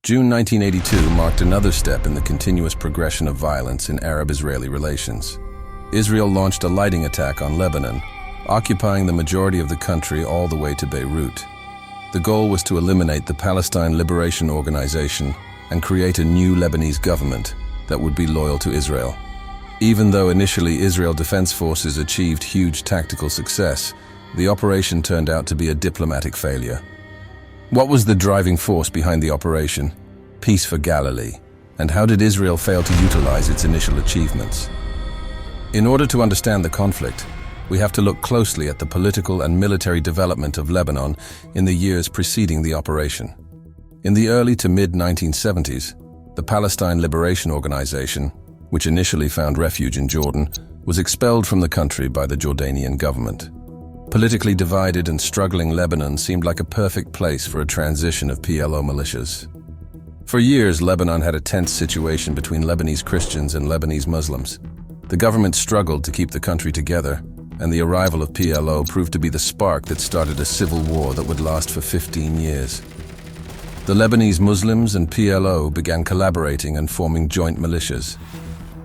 June 1982 marked another step in the continuous progression of violence in Arab-Israeli relations. Israel launched a lighting attack on Lebanon, occupying the majority of the country all the way to Beirut. The goal was to eliminate the Palestine Liberation Organization and create a new Lebanese government that would be loyal to Israel. Even though initially Israel Defense Forces achieved huge tactical success, the operation turned out to be a diplomatic failure. What was the driving force behind the operation? Peace for Galilee. And how did Israel fail to utilize its initial achievements? In order to understand the conflict, we have to look closely at the political and military development of Lebanon in the years preceding the operation. In the early to mid-1970s, the Palestine Liberation Organization, which initially found refuge in Jordan, was expelled from the country by the Jordanian government. Politically divided and struggling Lebanon seemed like a perfect place for a transition of PLO militias. For years, Lebanon had a tense situation between Lebanese Christians and Lebanese Muslims. The government struggled to keep the country together, and the arrival of PLO proved to be the spark that started a civil war that would last for 15 years. The Lebanese Muslims and PLO began collaborating and forming joint militias.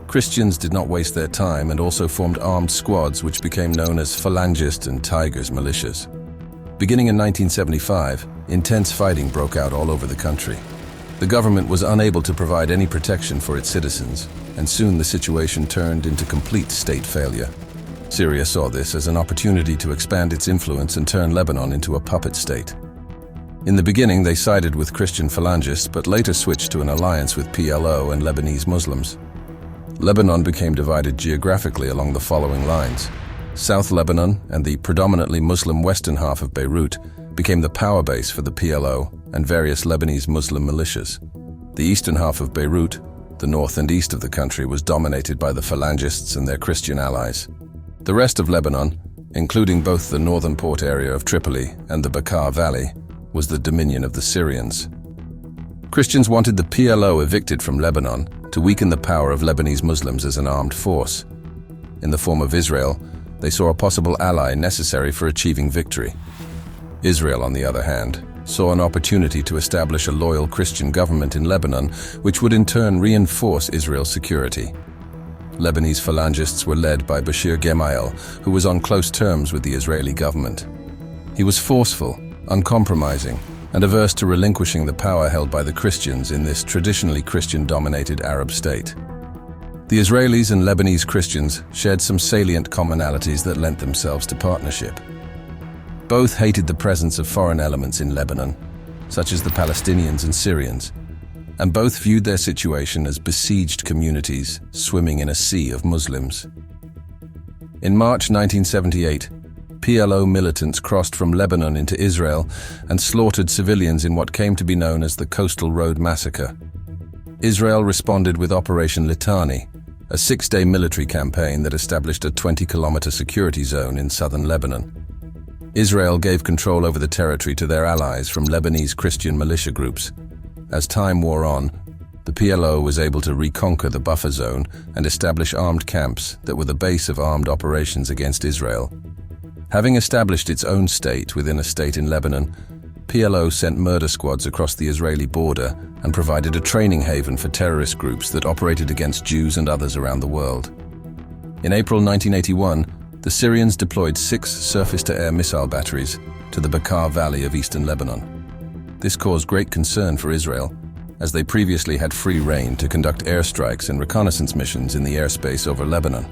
Christians did not waste their time and also formed armed squads which became known as Phalangist and Tigers militias. Beginning in 1975, intense fighting broke out all over the country. The government was unable to provide any protection for its citizens, and soon the situation turned into complete state failure. Syria saw this as an opportunity to expand its influence and turn Lebanon into a puppet state. In the beginning, they sided with Christian Phalangists, but later switched to an alliance with PLO and Lebanese Muslims. Lebanon became divided geographically along the following lines. South Lebanon and the predominantly Muslim western half of Beirut became the power base for the PLO and various Lebanese Muslim militias. The eastern half of Beirut, the north and east of the country, was dominated by the Phalangists and their Christian allies. The rest of Lebanon, including both the northern port area of Tripoli and the Bekaa Valley, was the dominion of the Syrians. Christians wanted the PLO evicted from Lebanon to weaken the power of Lebanese Muslims as an armed force. In the form of Israel, they saw a possible ally necessary for achieving victory. Israel, on the other hand, saw an opportunity to establish a loyal Christian government in Lebanon, which would in turn reinforce Israel's security. Lebanese Phalangists were led by Bashir Gemayel, who was on close terms with the Israeli government. He was forceful, uncompromising, and averse to relinquishing the power held by the Christians in this traditionally Christian-dominated Arab state. The Israelis and Lebanese Christians shared some salient commonalities that lent themselves to partnership. Both hated the presence of foreign elements in Lebanon, such as the Palestinians and Syrians, and both viewed their situation as besieged communities swimming in a sea of Muslims. In March 1978, PLO militants crossed from Lebanon into Israel and slaughtered civilians in what came to be known as the Coastal Road Massacre. Israel responded with Operation Litani, a 6-day military campaign that established a 20-kilometer security zone in southern Lebanon. Israel gave control over the territory to their allies from Lebanese Christian militia groups. As time wore on, the PLO was able to reconquer the buffer zone and establish armed camps that were the base of armed operations against Israel. Having established its own state within a state in Lebanon, PLO sent murder squads across the Israeli border and provided a training haven for terrorist groups that operated against Jews and others around the world. In April 1981, the Syrians deployed 6 surface-to-air missile batteries to the Bekaa Valley of eastern Lebanon. This caused great concern for Israel, as they previously had free rein to conduct airstrikes and reconnaissance missions in the airspace over Lebanon.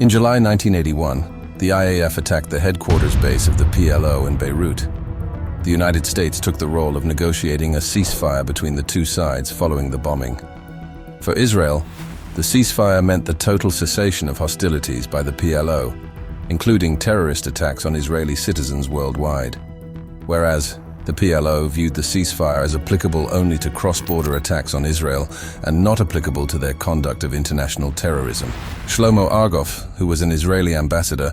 In July 1981, the IAF attacked the headquarters base of the PLO in Beirut. The United States took the role of negotiating a ceasefire between the two sides following the bombing. For Israel, the ceasefire meant the total cessation of hostilities by the PLO, including terrorist attacks on Israeli citizens worldwide, whereas the PLO viewed the ceasefire as applicable only to cross-border attacks on Israel and not applicable to their conduct of international terrorism. Shlovo Agrov, who was an Israeli ambassador,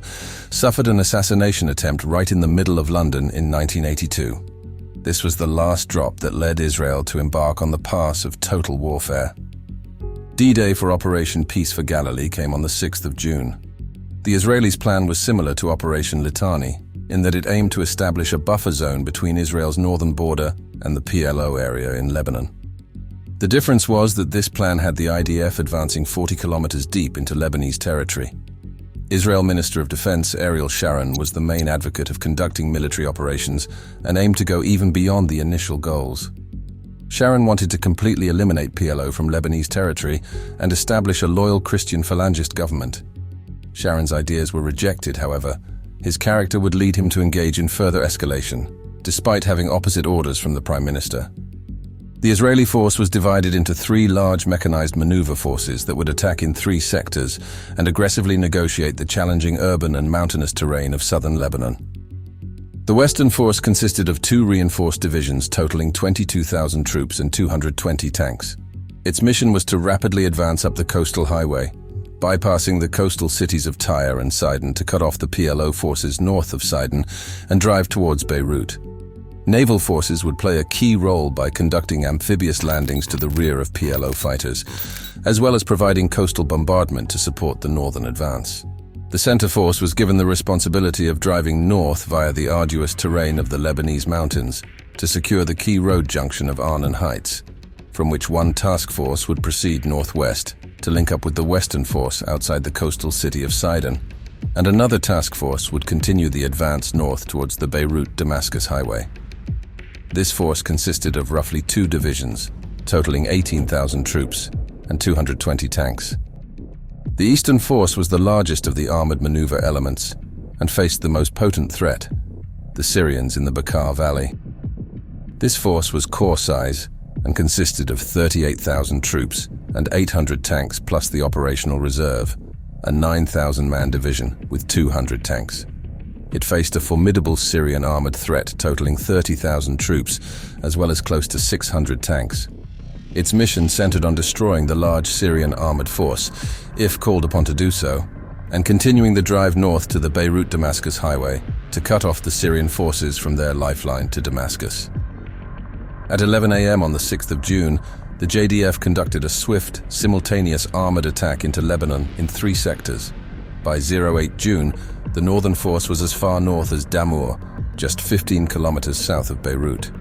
suffered an assassination attempt right in the middle of London in 1982. This was the last drop that led Israel to embark on the path of total warfare. D-Day for Operation Peace for Galilee came on the 6th of June. The Israelis' plan was similar to Operation Litani, in that it aimed to establish a buffer zone between Israel's northern border and the PLO area in Lebanon. The difference was that this plan had the IDF advancing 40 kilometers deep into Lebanese territory. Israel Minister of Defense Ariel Sharon was the main advocate of conducting military operations and aimed to go even beyond the initial goals. Sharon wanted to completely eliminate PLO from Lebanese territory and establish a loyal Christian phalangist government. Sharon's ideas were rejected, however. His character would lead him to engage in further escalation, despite having opposite orders from the Prime Minister. The Israeli force was divided into 3 large mechanized maneuver forces that would attack in 3 sectors and aggressively negotiate the challenging urban and mountainous terrain of southern Lebanon. The Western force consisted of 2 reinforced divisions totaling 22,000 troops and 220 tanks. Its mission was to rapidly advance up the coastal highway, bypassing the coastal cities of Tyre and Sidon to cut off the PLO forces north of Sidon and drive towards Beirut. Naval forces would play a key role by conducting amphibious landings to the rear of PLO fighters, as well as providing coastal bombardment to support the northern advance. The center force was given the responsibility of driving north via the arduous terrain of the Lebanese mountains to secure the key road junction of Arnon Heights, from which one task force would proceed northwest to link up with the Western force outside the coastal city of Sidon, and another task force would continue the advance north towards the Beirut-Damascus highway. This force consisted of roughly 2 divisions, totaling 18,000 troops and 220 tanks. The Eastern Force was the largest of the armored maneuver elements and faced the most potent threat, the Syrians in the Bekaa Valley. This force was corps size and consisted of 38,000 troops and 800 tanks plus the operational reserve, a 9,000-man division with 200 tanks. It faced a formidable Syrian armored threat totaling 30,000 troops, as well as close to 600 tanks. Its mission centered on destroying the large Syrian armored force, if called upon to do so, and continuing the drive north to the Beirut-Damascus highway to cut off the Syrian forces from their lifeline to Damascus. At 11 a.m. on the 6th of June, the JDF conducted a swift, simultaneous armored attack into Lebanon in 3 sectors. By 08 June, the northern force was as far north as Damour, just 15 kilometers south of Beirut.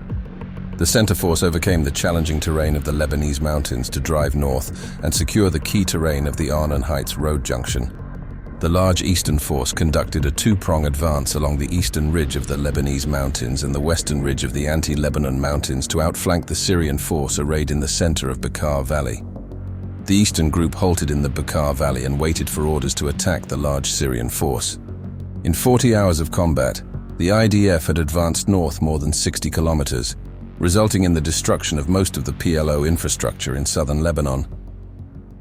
The center force overcame the challenging terrain of the Lebanese mountains to drive north and secure the key terrain of the Arnon Heights road junction. The large eastern force conducted a 2-prong advance along the eastern ridge of the Lebanese mountains and the western ridge of the anti-Lebanon mountains to outflank the Syrian force arrayed in the center of Bekaa Valley. The eastern group halted in the Bekaa Valley and waited for orders to attack the large Syrian force. In 40 hours of combat, the IDF had advanced north more than 60 kilometers, resulting in the destruction of most of the PLO infrastructure in southern Lebanon.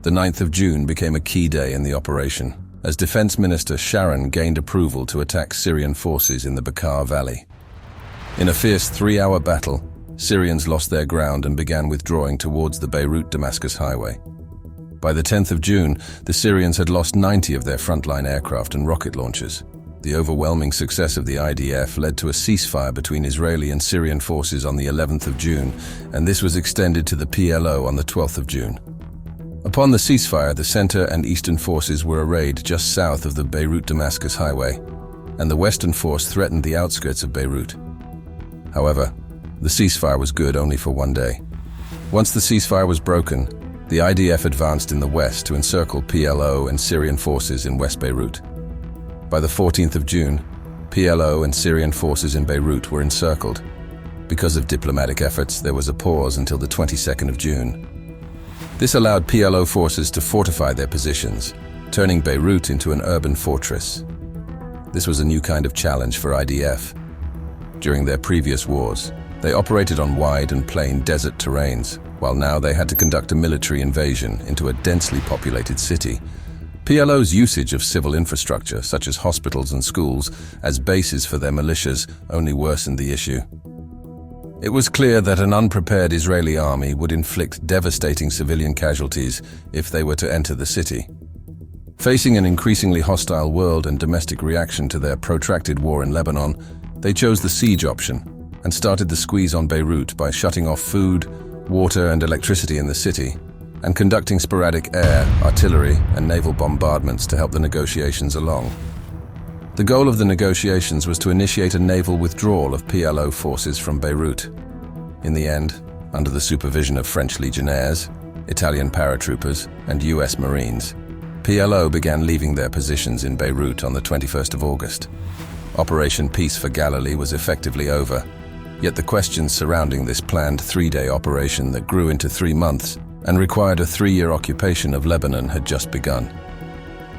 The 9th of June became a key day in the operation, as Defense Minister Sharon gained approval to attack Syrian forces in the Bekaa Valley. In a fierce 3-hour battle, Syrians lost their ground and began withdrawing towards the Beirut-Damascus highway. By the 10th of June, the Syrians had lost 90 of their frontline aircraft and rocket launchers. The overwhelming success of the IDF led to a ceasefire between Israeli and Syrian forces on the 11th of June, and this was extended to the PLO on the 12th of June. Upon the ceasefire, the center and eastern forces were arrayed just south of the Beirut-Damascus highway, and the western force threatened the outskirts of Beirut. However, the ceasefire was good only for 1 day. Once the ceasefire was broken, the IDF advanced in the west to encircle PLO and Syrian forces in West Beirut. By the 14th of June, PLO and Syrian forces in Beirut were encircled. Because of diplomatic efforts, there was a pause until the 22nd of June. This allowed PLO forces to fortify their positions, turning Beirut into an urban fortress. This was a new kind of challenge for IDF. During their previous wars, they operated on wide and plain desert terrains, while now they had to conduct a military invasion into a densely populated city. PLO's usage of civil infrastructure, such as hospitals and schools, as bases for their militias only worsened the issue. It was clear that an unprepared Israeli army would inflict devastating civilian casualties if they were to enter the city. Facing an increasingly hostile world and domestic reaction to their protracted war in Lebanon, they chose the siege option and started the squeeze on Beirut by shutting off food, water, and electricity in the city, and conducting sporadic air, artillery, and naval bombardments to help the negotiations along. The goal of the negotiations was to initiate a naval withdrawal of PLO forces from Beirut. In the end, under the supervision of French legionnaires, Italian paratroopers, and US Marines, PLO began leaving their positions in Beirut on the 21st of August. Operation Peace for Galilee was effectively over, yet the questions surrounding this planned 3-day operation that grew into 3 months and required a 3-year occupation of Lebanon had just begun.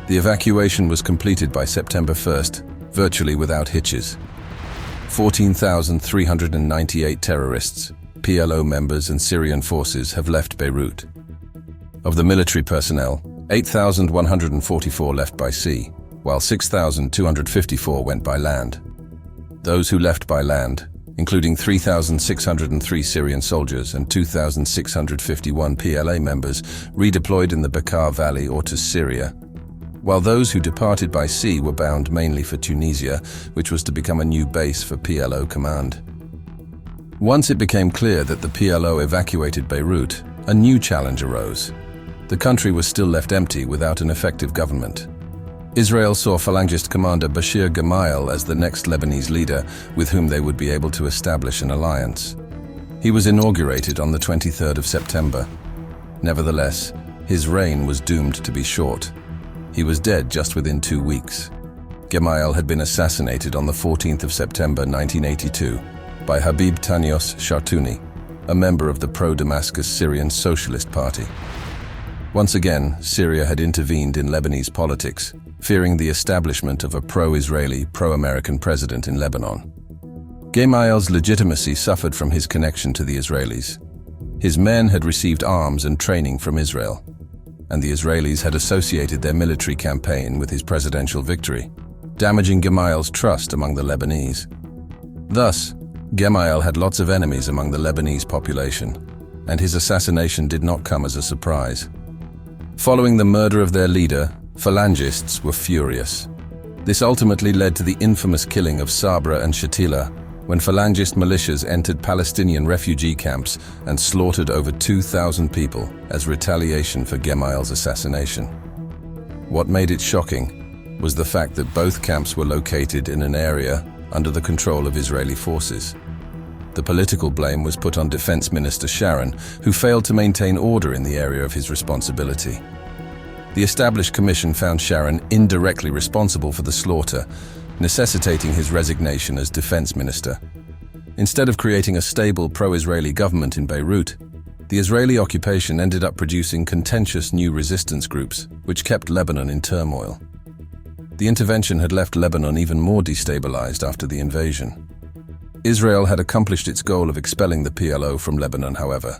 The evacuation was completed by September 1st, virtually without hitches. 14,398 terrorists, PLO members and Syrian forces have left Beirut. Of the military personnel, 8,144 left by sea, while 6,254 went by land. Those who left by land, including 3,603 Syrian soldiers and 2,651 PLA members, redeployed in the Bekaa Valley or to Syria, while those who departed by sea were bound mainly for Tunisia, which was to become a new base for PLO command. Once it became clear that the PLO evacuated Beirut, a new challenge arose. The country was still left empty without an effective government. Israel saw Phalangist commander Bashir Gemayel as the next Lebanese leader with whom they would be able to establish an alliance. He was inaugurated on the 23rd of September. Nevertheless, his reign was doomed to be short. He was dead just within 2 weeks. Gemayel had been assassinated on the 14th of September 1982 by Habib Tanios Shartouni, a member of the pro-Damascus Syrian Socialist Party. Once again, Syria had intervened in Lebanese politics, fearing the establishment of a pro-Israeli, pro-American president in Lebanon. Gemayel's legitimacy suffered from his connection to the Israelis. His men had received arms and training from Israel, and the Israelis had associated their military campaign with his presidential victory, damaging Gemayel's trust among the Lebanese. Thus, Gemayel had lots of enemies among the Lebanese population, and his assassination did not come as a surprise. Following the murder of their leader, Phalangists were furious. This ultimately led to the infamous killing of Sabra and Shatila, when Phalangist militias entered Palestinian refugee camps and slaughtered over 2,000 people as retaliation for Gemayel's assassination. What made it shocking was the fact that both camps were located in an area under the control of Israeli forces. The political blame was put on Defense Minister Sharon, who failed to maintain order in the area of his responsibility. The established commission found Sharon indirectly responsible for the slaughter, necessitating his resignation as defense minister. Instead of creating a stable pro-Israeli government in Beirut, the Israeli occupation ended up producing contentious new resistance groups, which kept Lebanon in turmoil. The intervention had left Lebanon even more destabilized after the invasion. Israel had accomplished its goal of expelling the PLO from Lebanon, however.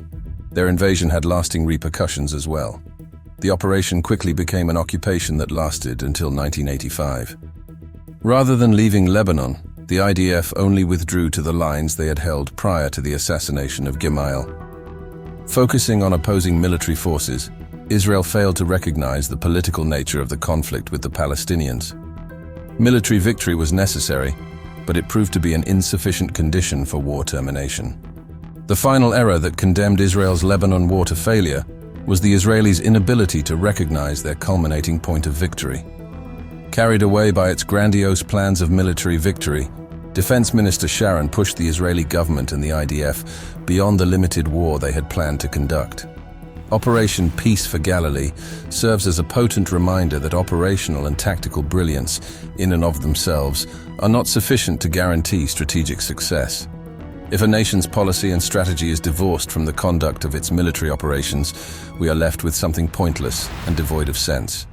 Their invasion had lasting repercussions as well. The operation quickly became an occupation that lasted until 1985. Rather than leaving Lebanon, the IDF only withdrew to the lines they had held prior to the assassination of Gemayel. Focusing on opposing military forces, Israel failed to recognize the political nature of the conflict with the Palestinians. Military victory was necessary, but it proved to be an insufficient condition for war termination. The final error that condemned Israel's Lebanon war to failure was the Israelis' inability to recognize their culminating point of victory. Carried away by its grandiose plans of military victory, Defense Minister Sharon pushed the Israeli government and the IDF beyond the limited war they had planned to conduct. Operation Peace for Galilee serves as a potent reminder that operational and tactical brilliance, in and of themselves, are not sufficient to guarantee strategic success. If a nation's policy and strategy is divorced from the conduct of its military operations, we are left with something pointless and devoid of sense.